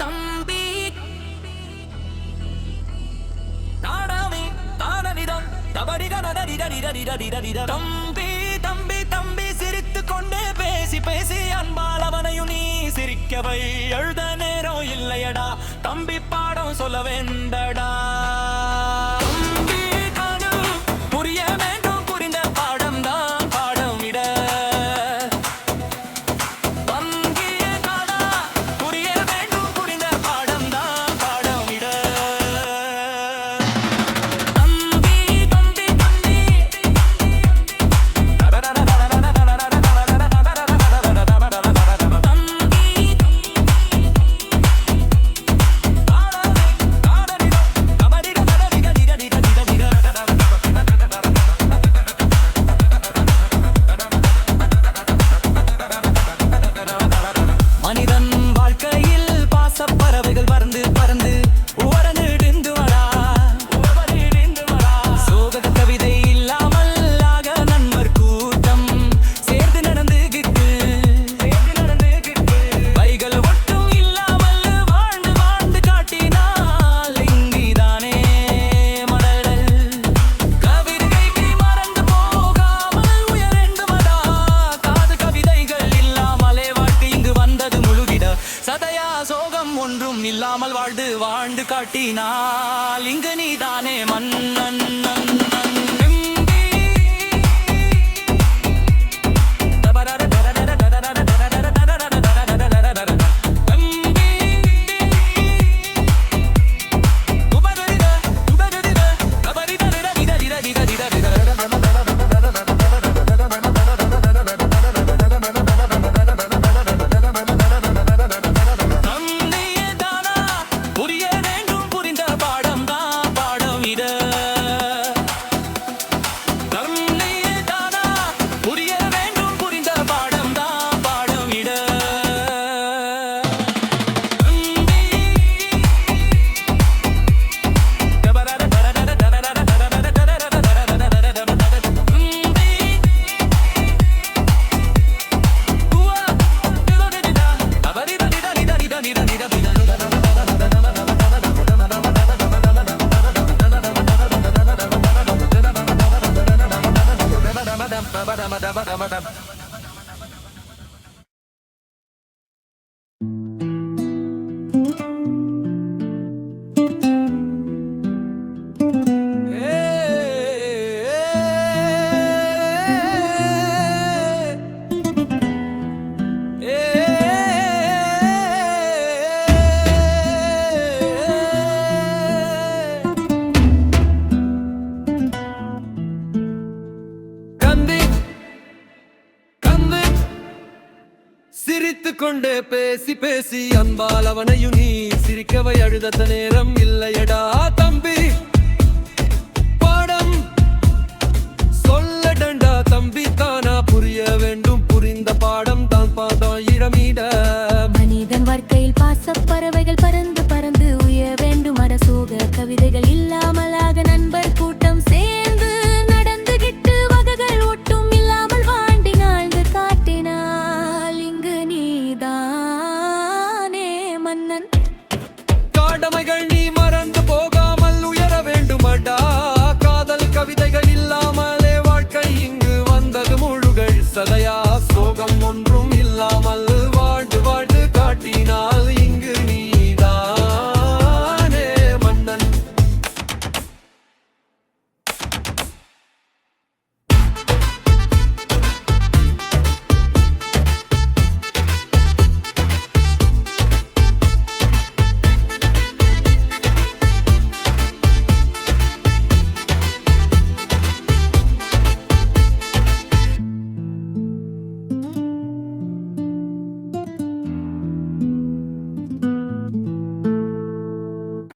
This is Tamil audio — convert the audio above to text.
தம்பி நாடாமே தானனிதம் தம்பி தம்பி தம்பி சிரித்துக் கொண்டே பேசி பேசி அன்பால் அவனையும் நீ சிரிக்கவை எழுத நேரம் இல்லையடா தம்பி பாடம் சொல்ல வேண்டடா தம்பி தானும் புரிய வேண்டும் புரிந்த பாடம் தான் பாடம் விட தங்கிய காடா புரிய வேண்டும் புரிந்த பாடம் தான் பாடம் விட தம்பி தம்பி தம்பி மனிதன் வாழ்க்கையில் பாசப்பறவைகள் பறந்து பறந்து சோக கவிதை இல்லாமல் ஆக நண்பர் கூட்டம் சேர்ந்து நடந்துகிட்டு வைகள் ஒட்டும் இல்லாமல் வாழ்ந்து வாழ்ந்து காட்டினால் இங்கிதானே மடல் கவிதைக்கு மறந்து போகாமல் உயரெண்டுமடா காது கவிதைகள் இல்லாமலே வாழ்க்கை இங்கு வந்தது முழுகிட சதையா சோகம் ஒன்றும் இல்லாமல் வாழ்ந்து வாழ்ந்து காட்டினால் இங்கு நீதானே மன்னன் புரிய வேண்டும் புரிந்த பாடம் தான் பாடம் இட தன்னையே தானா புரிய வேண்டும் புரிந்த பாடம் தான் பாடம் இட சிரித்துக் கொண்டே பேசி பேசி அன்பால் அவனையும் நீ சிரிக்கவை அழுத நேரம் இல்லையடா தம்பி